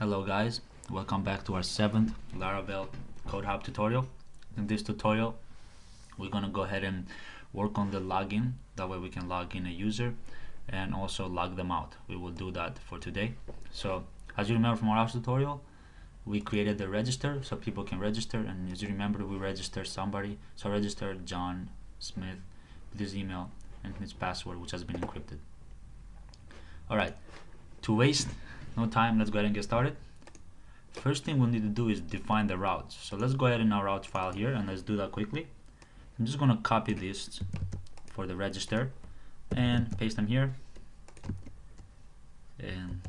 Hello guys, welcome back to our 7th Laravel Code Hub tutorial. In this tutorial we're going to go ahead and work on the login, that way we can log in a user and also log them out. We will do that for today. So as you remember from our last tutorial, we created the register so people can register, and as you remember we registered somebody. So I registered John Smith with his email and his password, which has been encrypted. Alright, to waste no time, let's go ahead and get started. First thing we'll need to do is define the routes. So let's go ahead in our routes file here and let's do that quickly. I'm just going to copy this for the register and paste them here. And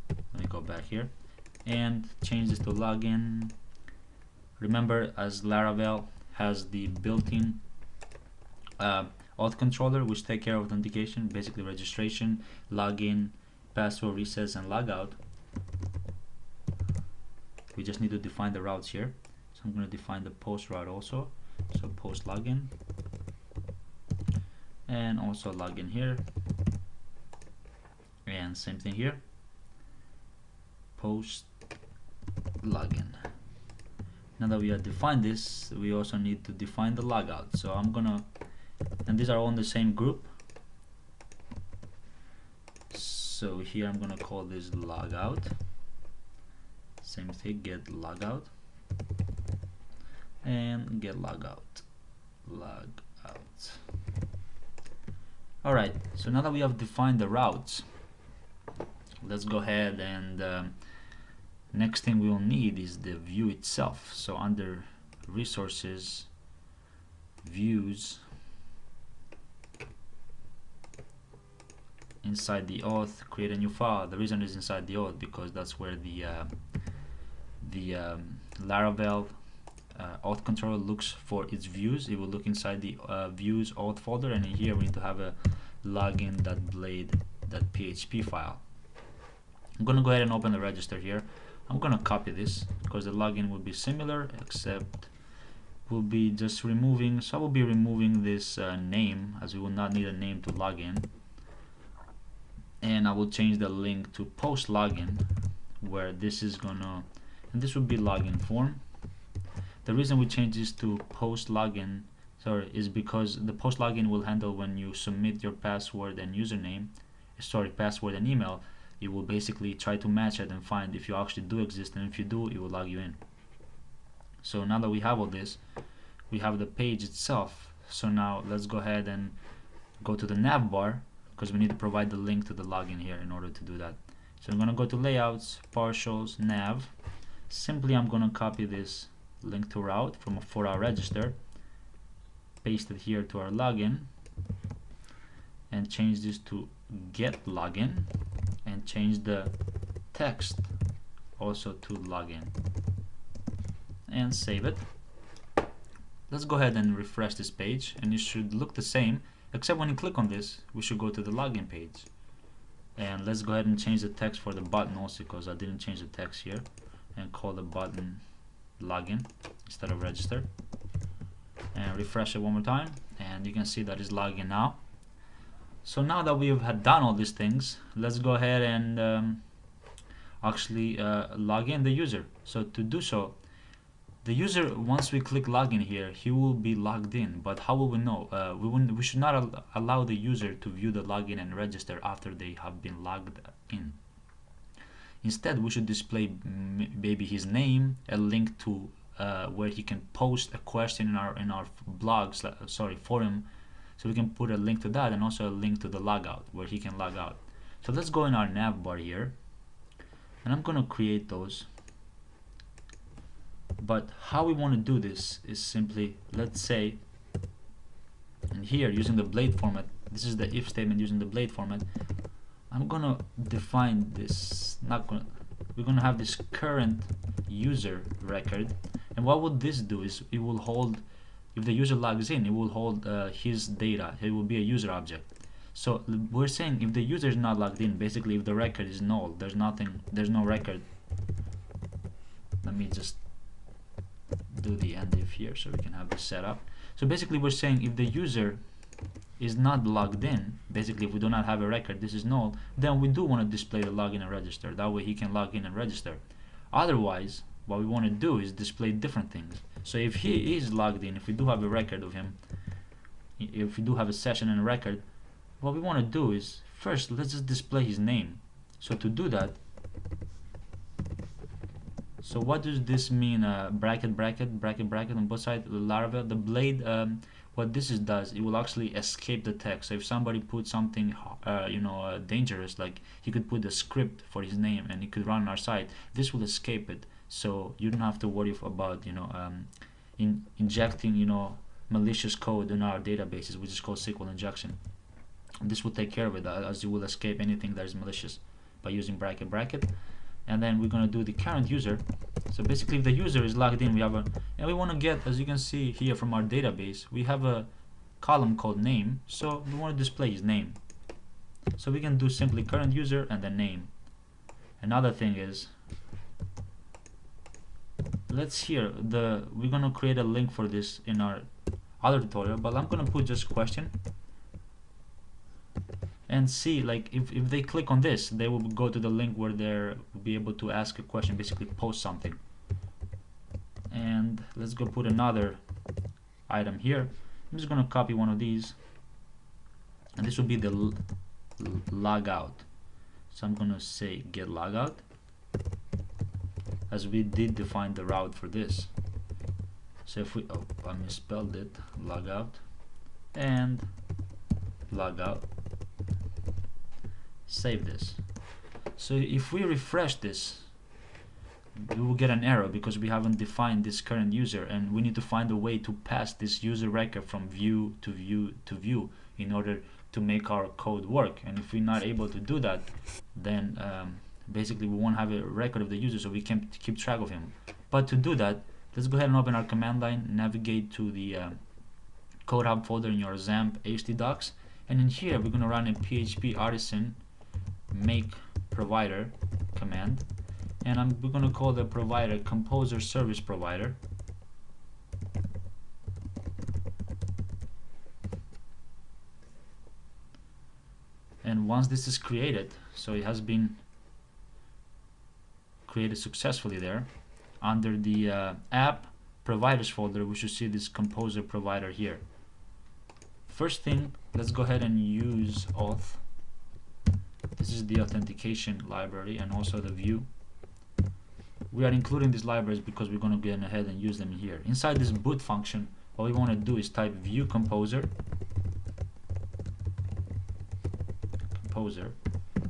let me go back here and change this to login. Remember, as Laravel has the built-in auth controller which take care of authentication, basically registration, login, password resets, and logout. We just need to define the routes here. So I'm going to define the post route also. So post login and also login here, and same thing here, post login. Now that we have defined this, we also need to define the logout. So I'm gonna, and these are all in the same group. So here I'm gonna call this logout. Same thing, get logout and get logout. Alright, so now that we have defined the routes, let's go ahead and next thing we will need is the view itself. So under resources, views, inside the auth, create a new file. The reason is inside the auth because that's where the Laravel auth controller looks for its views. It will look inside the views auth folder, and in here we need to have a login.blade.php file. I'm going to go ahead and open the register here. I'm going to copy this because the login will be similar, except we'll be just removing, so I will be removing this name, as we will not need a name to login. And I will change the link to post login, where this is gonna, and this will be login form. The reason we change this to post login, is because the post login will handle when you submit your password and username, password and email. It will basically try to match it and find if you actually do exist, and if you do, it will log you in. So now that we have all this, we have the page itself. So now let's go ahead and go to the nav bar, because we need to provide the link to the login here in order to do that. So I'm going to go to layouts, partials, nav. Simply I'm going to copy this link to route for our register, paste it here to our login, and change this to get login, and change the text also to login, and save it. Let's go ahead and refresh this page, and it should look the same, except when you click on this, we should go to the login page. And let's go ahead and change the text for the button also, because I didn't change the text here, and call the button login instead of register. And refresh it one more time, and you can see that it's logging now. So now that we've had done all these things, let's go ahead and actually log in the user. So to do so, the user, once we click login here, he will be logged in. But how will we know? We should not allow the user to view the login and register after they have been logged in. Instead, we should display maybe his name, a link to where he can post a question in our blogs, forum. So we can put a link to that, and also a link to the logout where he can log out. So let's go in our nav bar here, and I'm going to create those. But how we want to do this is simply, let's say, and here using the blade format, this is the if statement using the blade format. I'm gonna define this, we're gonna have this current user record, and what would this do is it will hold, if the user logs in, it will hold his data. It will be a user object. So we're saying if the user is not logged in, basically if the record is null, there's no record. Let me just do the end if here so we can have this set up. So basically we're saying if the user is not logged in, basically if we do not have a record, this is null, then we do want to display the login and register. That way he can log in and register. Otherwise, what we want to do is display different things. So if he is logged in, if we do have a record of him, if we do have a session and a record, what we want to do is first let's just display his name. So to do that, so what does this mean? Bracket on both sides, Laravel, the blade. What this does, it will actually escape the text. So if somebody puts something dangerous, like he could put a script for his name and it could run on our site, this will escape it. So you don't have to worry about injecting malicious code in our databases, which is called SQL injection. And this will take care of it, as you will escape anything that is malicious by using bracket. And then we're going to do the current user. So basically if the user is logged in, and we want to get, as you can see here from our database, we have a column called name, so we want to display his name. So we can do simply current user and then name. Another thing is, we're going to create a link for this in our other tutorial, but I'm going to put just question and see, like if they click on this, they will go to the link where they'll be able to ask a question, basically post something. And let's go put another item here. I'm just going to copy one of these, and this will be the logout. So I'm going to say get logout, as we did define the route for this. So if we, I misspelled it, logout and logout. Save this. So if we refresh this, we will get an error because we haven't defined this current user, and we need to find a way to pass this user record from view to view to view in order to make our code work. And if we're not able to do that, then basically we won't have a record of the user, so we can't keep track of him. But to do that, let's go ahead and open our command line, navigate to the code hub folder in your XAMPP htdocs, and in here we're going to run a PHP artisan make provider command, and we're going to call the provider composer service provider. And once this is created, so it has been created successfully there, under the app providers folder we should see this composer provider here. First thing, let's go ahead and use auth. This is the authentication library and also the view. We are including these libraries because we're going to go ahead and use them here. Inside this boot function, what we want to do is type view composer,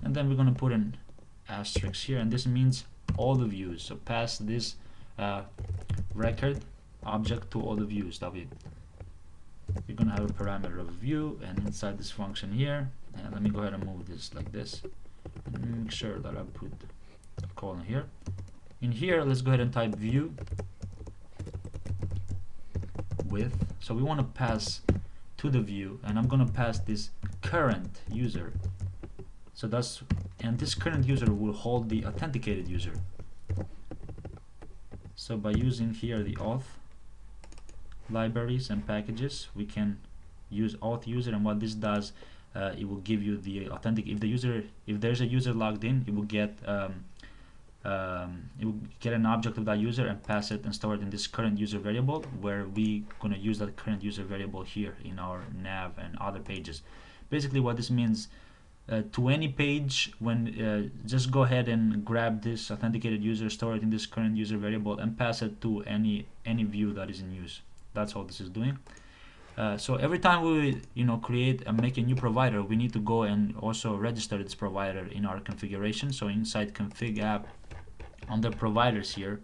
and then we're going to put an asterisk here, and this means all the views. So pass this record object to all the views that we're going to have a parameter of view, and inside this function here, and let me go ahead and move this like this and make sure that I put a colon here. In here, let's go ahead and type view width. So we want to pass to the view, and I'm going to pass this current user. So and this current user will hold the authenticated user. So by using here the auth libraries and packages, we can use auth user, and what this does, it will give you the authentic. If there's a user logged in, it will get an object of that user and pass it and store it in this current user variable, where we gonna use that current user variable here in our nav and other pages. Basically, what this means, to any page, when just go ahead and grab this authenticated user, store it in this current user variable, and pass it to any view that is in use. That's all this is doing. So every time we create and make a new provider, we need to go and also register this provider in our configuration. So inside config app, under providers here,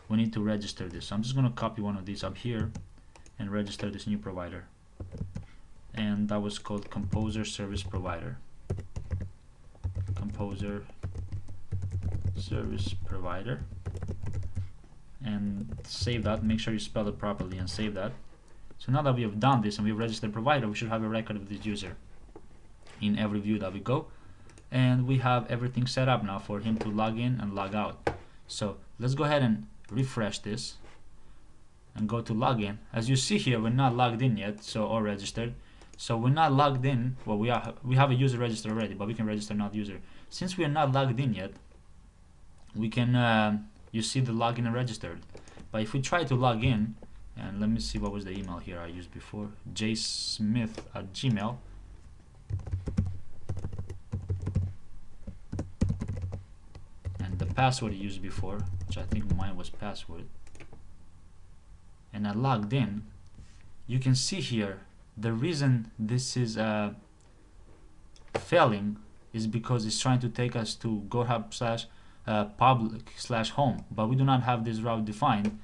we need to register this. So I'm just going to copy one of these up here and register this new provider, and that was called composer service provider. Composer service provider, and save that. Make sure you spell it properly and save that. So now that we have done this and we've registered the provider, we should have a record of this user in every view that we go, and we have everything set up now for him to log in and log out. So let's go ahead and refresh this and go to login. As you see here, we're not logged in yet, or registered. So we're not logged in. Well, we have a user registered already, but we can register not user. Since we are not logged in yet, we can you see the login and registered. But if we try to log in, and let me see what was the email here I used before, jsmith@gmail. And the password I used before, which I think mine was password. And I logged in. You can see here the reason this is failing is because it's trying to take us to GitHub/public/home, but we do not have this route defined.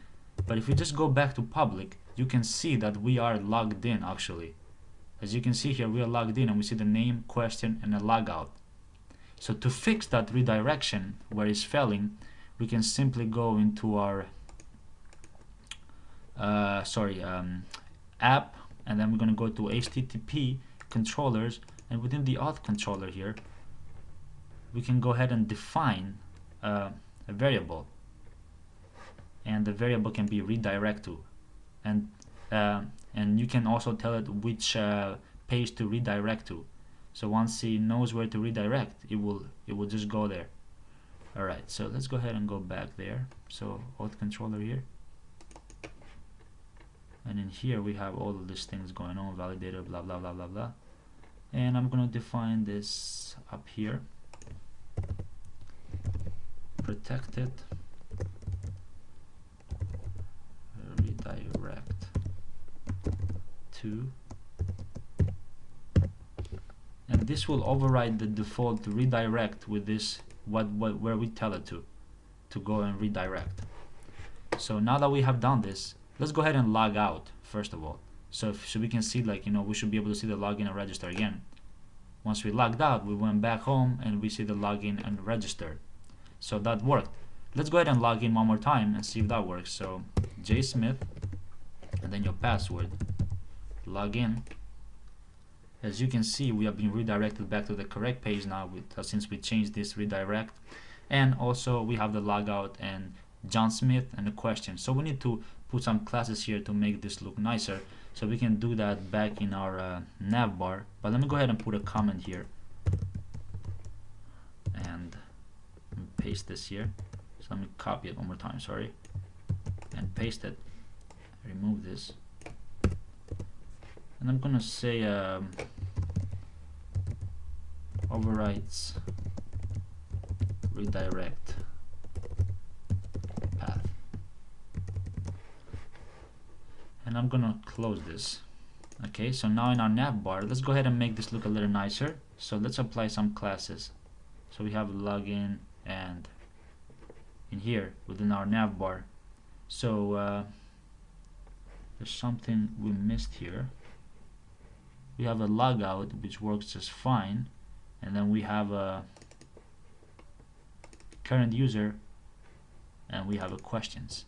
But if we just go back to public, you can see that we are logged in actually. As you can see here, we are logged in and we see the name, question, and a logout. So to fix that redirection where it's failing, we can simply go into our app, and then we're going to go to HTTP controllers, and within the auth controller here, we can go ahead and define a variable, and the variable can be redirect to, and you can also tell it which page to redirect to. So once he knows where to redirect, it will just go there. Alright, so let's go ahead and go back there. So auth controller here, and in here we have all of these things going on, validator, blah blah blah blah blah. And I'm going to define this up here, protected redirect to, and this will override the default redirect with this where we tell it to go and redirect. So now that we have done this, let's go ahead and log out first of all, so we can see, like, we should be able to see the login and register again. Once we logged out, we went back home and we see the login and register. So that worked. Let's go ahead and log in one more time and see if that works. So jsmith and then your password, log in. As you can see, we have been redirected back to the correct page now since we changed this redirect. And also we have the logout and John Smith and the question. So we need to put some classes here to make this look nicer. So we can do that back in our nav bar. But let me go ahead and put a comment here and paste this here. So let me copy it one more time, sorry, and paste it. Remove this, and I'm gonna say overrides redirect path, and I'm gonna close this. Okay, so now in our nav bar, let's go ahead and make this look a little nicer. So let's apply some classes. So we have login and in here within our nav bar. So there's something we missed here. We have a logout which works just fine, and then we have a current user and we have a questions.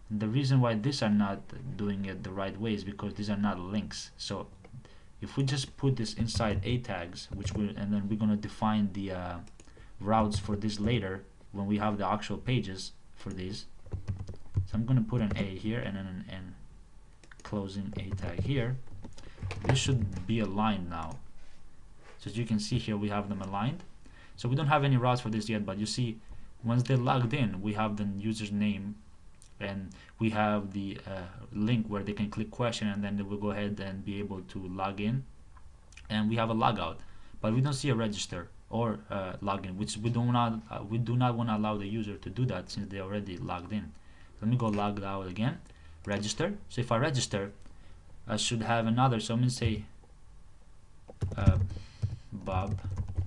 And the reason why these are not doing it the right way is because these are not links. So if we just put this inside a tags, and then we're going to define the routes for this later when we have the actual pages for these. So I'm going to put an A here and then an N, closing a tag here. This should be aligned now. So as you can see here, we have them aligned. So we don't have any routes for this yet, but you see once they're logged in, we have the user's name and we have the link where they can click question, and then they will go ahead and be able to log in, and we have a logout, but we don't see a register or login, which we do not want to allow the user to do that since they already logged in. Let me go log out again, register. So if I register, I should have another, so I'm going to say Bob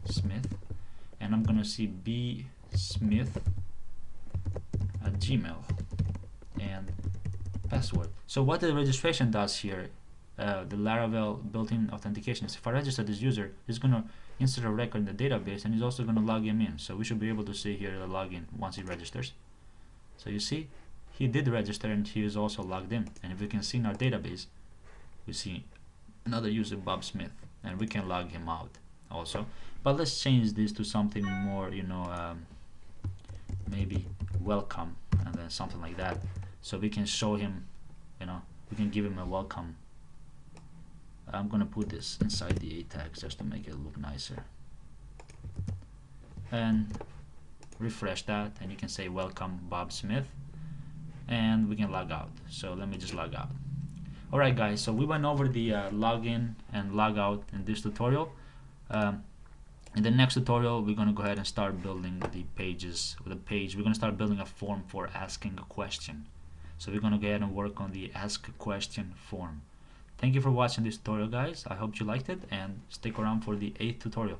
Smith, and I'm going to see bsmith@gmail and password. So what the registration does here, the Laravel built-in authentication, is if I register this user, it's going to insert a record in the database, and it's also going to log him in. So we should be able to see here the login once he registers. So you see, he did register and he is also logged in. And if we can see in our database, we see another user, Bob Smith, and we can log him out also. But let's change this to something more, maybe welcome, and then something like that, so we can show him, we can give him a welcome I'm gonna put this inside the A tags just to make it look nicer, and refresh that, and you can say welcome Bob Smith, and we can log out. So let me just log out. Alright guys, so we went over the login and logout in this tutorial. In the next tutorial, we're going to go ahead and start building the pages with a page. We're going to start building a form for asking a question. So we're going to go ahead and work on the ask a question form. Thank you for watching this tutorial, guys. I hope you liked it, and stick around for the 8th tutorial.